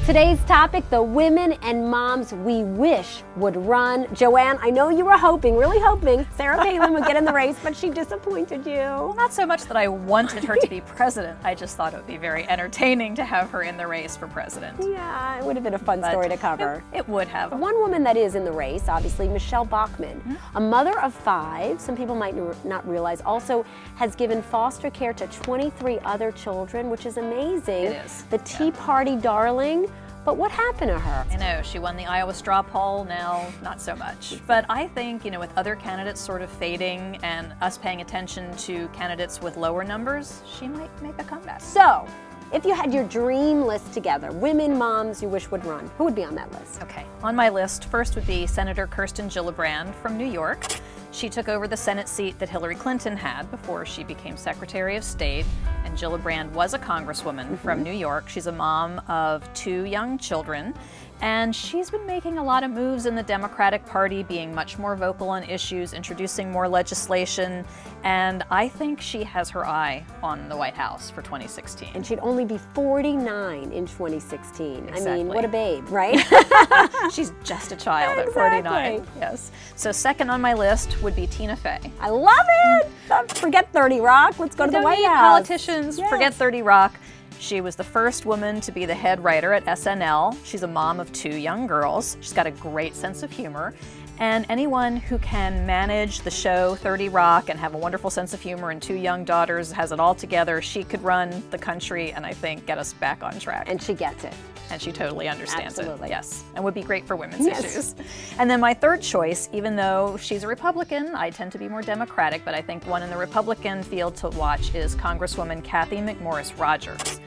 Today's topic, the women and moms we wish would run. Joanne, I know you were hoping, really hoping, Sarah Palin would get in the race, but she disappointed you. Well, not so much that I wanted her to be president. I just thought it would be very entertaining to have her in the race for president. Yeah, it would have been a fun story to cover. It would have. One woman that is in the race, obviously, Michelle Bachmann, a mother of 5, some people might not realize, also has given foster care to 23 other children, which is amazing. It is. The Tea Party darling. But what happened to her? I know, she won the Iowa straw poll, now not so much. But I think, you know, with other candidates sort of fading and us paying attention to candidates with lower numbers, she might make a comeback. So, if you had your dream list together, women moms you wish would run, who would be on that list? Okay, on my list, first would be Senator Kirsten Gillibrand from New York. She took over the Senate seat that Hillary Clinton had before she became Secretary of State, and Gillibrand was a congresswoman from New York. She's a mom of 2 young children, and she's been making a lot of moves in the Democratic Party, being much more vocal on issues, introducing more legislation, and I think she has her eye on the White House for 2016. And she'd only be 49 in 2016. Exactly. I mean, what a babe, right? She's just a child at Exactly. 49. Yes. So second on my list would be Tina Fey. I love it! Forget 30 Rock, let's go to the White House. Politicians, Yes. forget 30 Rock. She was the first woman to be the head writer at SNL. She's a mom of 2 young girls. She's got a great sense of humor. And anyone who can manage the show 30 Rock and have a wonderful sense of humor and 2 young daughters, has it all together, she could run the country and I think get us back on track. And she gets it. And she totally understands Absolutely. it, yes, and would be great for women's Yes. issues. And then my third choice, even though she's a Republican, I tend to be more Democratic, but I think one in the Republican field to watch is Congresswoman Kathy McMorris Rodgers.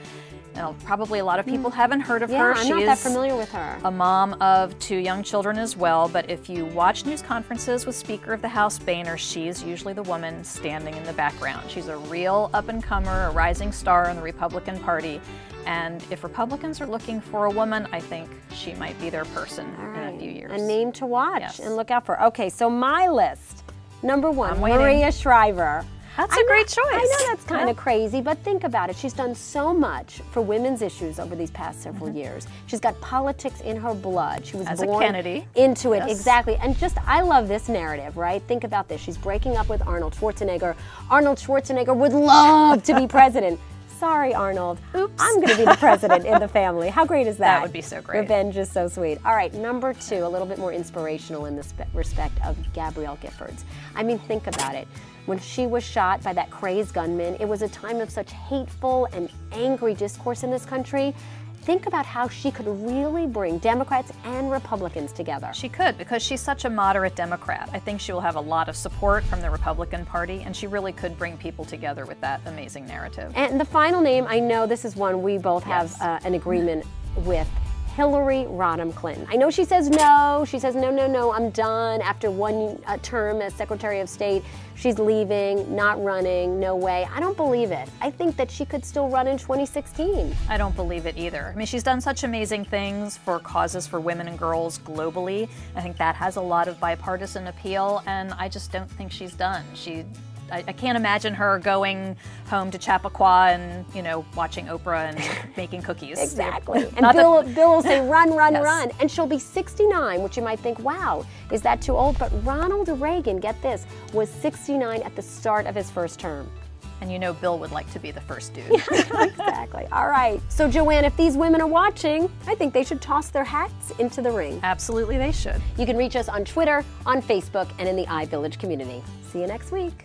Now, probably a lot of people haven't heard of her. I'm She not that is familiar with her. a mom of 2 young children as well, but if you watch news conferences with Speaker of the House Boehner, she's usually the woman standing in the background. She's a real up-and-comer, a rising star in the Republican Party, and if Republicans are looking for a woman, I think she might be their person in a few years. A name to watch Yes. and look out for. Okay, so my list, number 1, I'm waiting. Maria Shriver. That's a great choice. I know that's kind of crazy, but think about it. She's done so much for women's issues over these past several years. She's got politics in her blood. She was As a born Kennedy. into it, Yes. exactly. And just, I love this narrative, right? Think about this. She's breaking up with Arnold Schwarzenegger. Arnold Schwarzenegger would love to be president. Sorry, Arnold. Oops. I'm going to be the president in the family. How great is that? That would be so great. Revenge is so sweet. All right, number 2, a little bit more inspirational in the respect of Gabrielle Giffords. I mean, think about it. When she was shot by that crazed gunman, it was a time of such hateful and angry discourse in this country. Think about how she could really bring Democrats and Republicans together. She could, because she's such a moderate Democrat. I think she will have a lot of support from the Republican Party, and she really could bring people together with that amazing narrative. And the final name, I know this is one we both have an agreement with, Hillary Rodham Clinton. I know she says no. She says, no, I'm done. After 1 term as Secretary of State, she's leaving, not running, no way. I don't believe it. I think that she could still run in 2016. I don't believe it either. I mean, she's done such amazing things for causes for women and girls globally. I think that has a lot of bipartisan appeal, and I just don't think she's done. I can't imagine her going home to Chappaqua and, you know, watching Oprah and making cookies. Exactly. And Bill will say, run, run. And she'll be 69, which you might think, wow, is that too old? But Ronald Reagan, get this, was 69 at the start of his first term. And you know Bill would like to be the first dude. Exactly. All right. So, Joanne, if these women are watching, I think they should toss their hats into the ring. Absolutely, they should. You can reach us on Twitter, on Facebook, and in the iVillage community. See you next week.